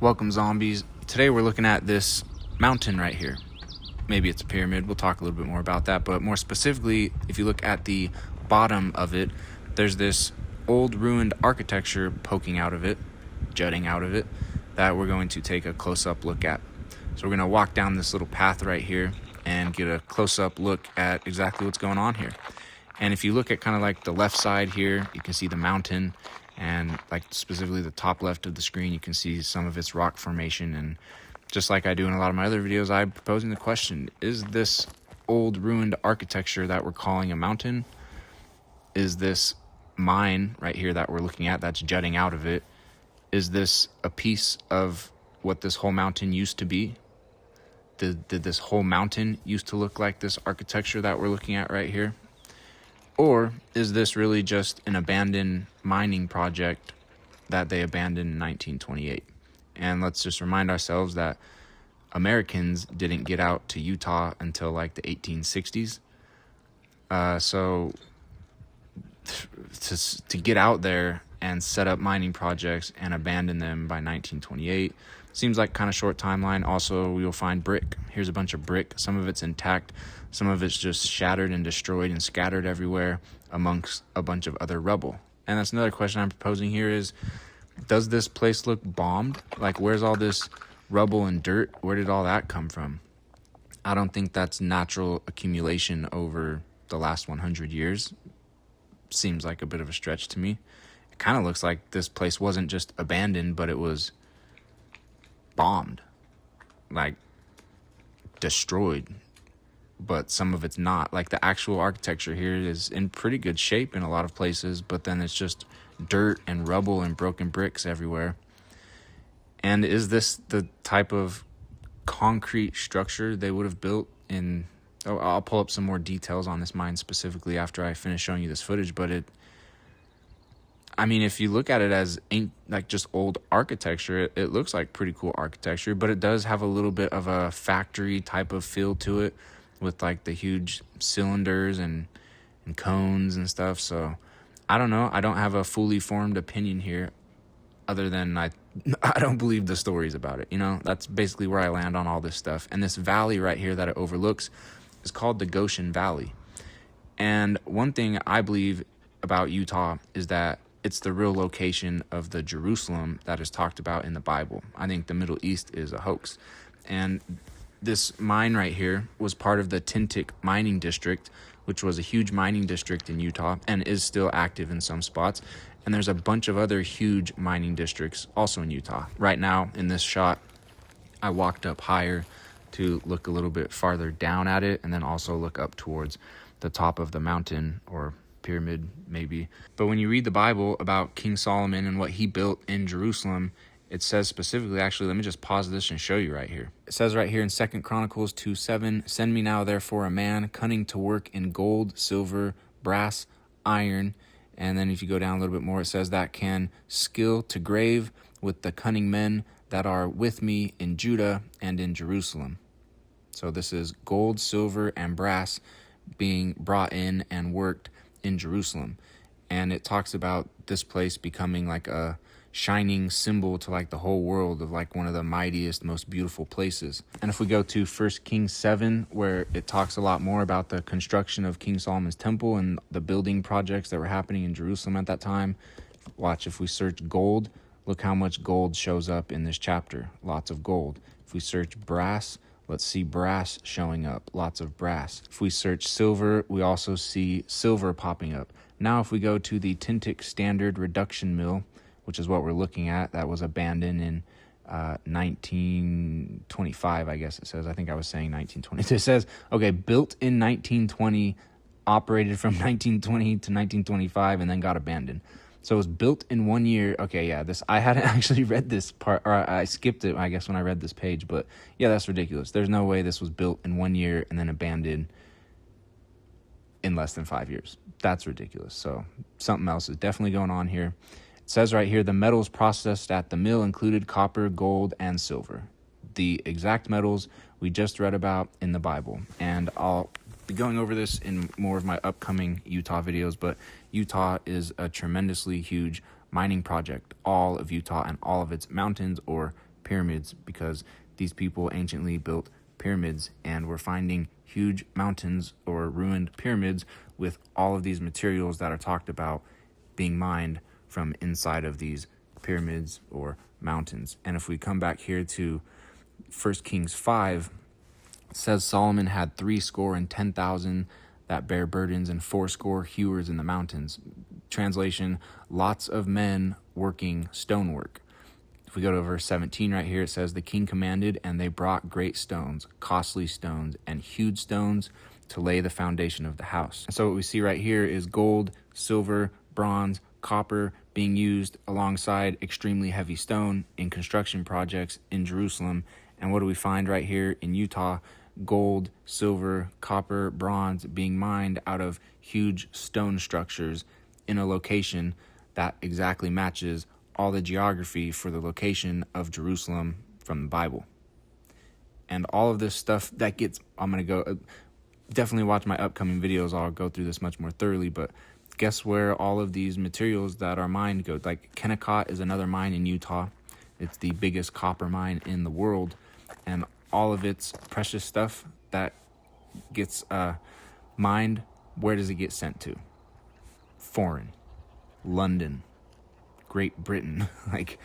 Welcome, zombies. Today we're looking at this mountain right here. Maybe it's a pyramid. We'll talk a little bit more about that. But more specifically, if you look at the bottom of it, there's this old ruined architecture poking out of it, jutting out of it, that we're going to take a close-up look at. So we're going to walk down this little path right here and get a close-up look at exactly what's going on here. And if you look at kind of like the left side here, you can see the mountain. And like specifically the top left of the screen, you can see some of its rock formation. And just like I do in a lot of my other videos, I'm proposing the question, is this old ruined architecture that we're calling a mountain, is this mine right here that we're looking at that's jutting out of it, is this a piece of what this whole mountain used to be? Did this whole mountain used to look like this architecture that we're looking at right here? Or is this really just an abandoned mining project that they abandoned in 1928? And let's just remind ourselves that Americans didn't get out to Utah until like the 1860s. So to get out there and set up mining projects and abandon them by 1928 seems like kind of short timeline. Also, you'll find brick. Here's a bunch of brick. Some of it's intact. Some of it's just shattered and destroyed and scattered everywhere amongst a bunch of other rubble. And that's another question I'm proposing here is, does this place look bombed? Like, where's all this rubble and dirt? Where did all that come from? I don't think that's natural accumulation over the last 100 years. Seems like a bit of a stretch to me. It kind of looks like this place wasn't just abandoned, but it was bombed, like destroyed. But some of it's not. Like the actual architecture here is in pretty good shape in a lot of places, but then it's just dirt and rubble and broken bricks everywhere. And is this the type of concrete structure they would have built in? Oh, I'll pull up some more details on this mine specifically after I finish showing you this footage, but if you look at it as like just old architecture, it looks like pretty cool architecture, but it does have a little bit of a factory type of feel to it with like the huge cylinders and cones and stuff. So I don't know. I don't have a fully formed opinion here other than I don't believe the stories about it. That's basically where I land on all this stuff. And this valley right here that it overlooks is called the Goshen Valley. And one thing I believe about Utah is that it's the real location of the Jerusalem that is talked about in the Bible. I think the Middle East is a hoax. And this mine right here was part of the Tintic mining district, which was a huge mining district in Utah and is still active in some spots. And there's a bunch of other huge mining districts also in Utah. Right now in this shot, I walked up higher to look a little bit farther down at it and then also look up towards the top of the mountain or pyramid maybe. But when you read the Bible about King Solomon and what he built in Jerusalem, it says specifically, actually, let me just pause this and show you right here. It says right here in 2 Chronicles 2:7, "Send me now therefore a man cunning to work in gold, silver, brass, iron." And then if you go down a little bit more, it says that can skill to grave with the cunning men that are with me in Judah and in Jerusalem. So this is gold, silver, and brass being brought in and worked in Jerusalem. And it talks about this place becoming like a shining symbol to like the whole world of like one of the mightiest, most beautiful places. And if we go to 1 Kings 7, where it talks a lot more about the construction of King Solomon's temple and the building projects that were happening in Jerusalem at that time, watch, if we search gold, look how much gold shows up in this chapter. Lots of gold. If we search brass, let's see brass showing up. Lots of brass. If we search silver, we also see silver popping up. Now if we go to the Tintic Standard Reduction Mill, which is what we're looking at, that was abandoned in 1925, I guess it says. I think I was saying 1920. It says, okay, built in 1920, operated from 1920 to 1925, and then got abandoned. So it was built in 1 year. Okay, yeah, I hadn't actually read this part, or I skipped it, I guess, when I read this page. But yeah, that's ridiculous. There's no way this was built in 1 year and then abandoned in less than 5 years. That's ridiculous. So something else is definitely going on here. It says right here, the metals processed at the mill included copper, gold, and silver. The exact metals we just read about in the Bible. And I'll be going over this in more of my upcoming Utah videos, but Utah is a tremendously huge mining project. All of Utah and all of its mountains or pyramids, because these people anciently built pyramids, and we're finding huge mountains or ruined pyramids with all of these materials that are talked about being mined from inside of these pyramids or mountains. And if we come back here to 1 Kings 5, it says Solomon had 70,000 that bear burdens and 80 hewers in the mountains. Translation, lots of men working stonework. If we go to verse 17 right here, it says, the king commanded, and they brought great stones, costly stones, and hewed stones to lay the foundation of the house. And so what we see right here is gold, silver, bronze, copper being used alongside extremely heavy stone in construction projects in Jerusalem. And what do we find right here in Utah? Gold, silver, copper, bronze being mined out of huge stone structures in a location that exactly matches all the geography for the location of Jerusalem from the Bible. And all of this stuff that gets, I'm going to go, definitely watch my upcoming videos. I'll go through this much more thoroughly, but guess where all of these materials that are mined go? Like Kennecott is another mine in Utah. It's the biggest copper mine in the world. And all of its precious stuff that gets mined, where does it get sent to? Foreign. London. Great Britain. Like,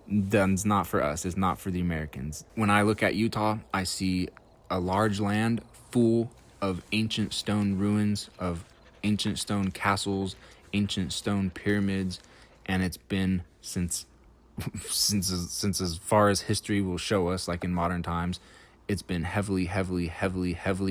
that's not for us. It's not for the Americans. When I look at Utah, I see a large land full of ancient stone ruins, of ancient stone castles, ancient stone pyramids, and it's been since as far as history will show us, like in modern times, it's been heavily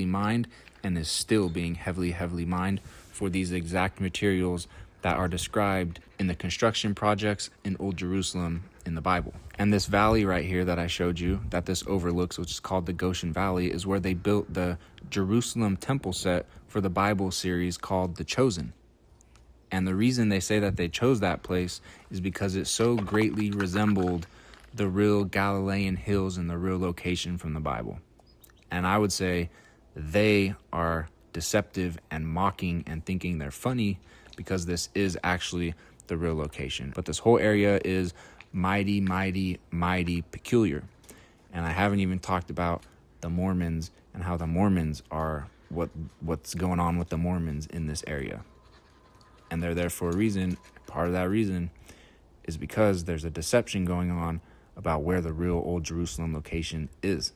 mined, and is still being heavily mined for these exact materials that are described in the construction projects in Old Jerusalem in the Bible. And this valley right here that I showed you, that this overlooks, which is called the Goshen Valley, is where they built the Jerusalem temple set for the Bible series called The Chosen. And the reason they say that they chose that place is because it so greatly resembled the real Galilean hills and the real location from the Bible. And I would say they are deceptive and mocking and thinking they're funny, because this is actually the real location. But this whole area is mighty peculiar. And I haven't even talked about the Mormons and how the Mormons are what's going on with the Mormons in this area. And they're there for a reason. Part of that reason is because there's a deception going on about where the real Old Jerusalem location is.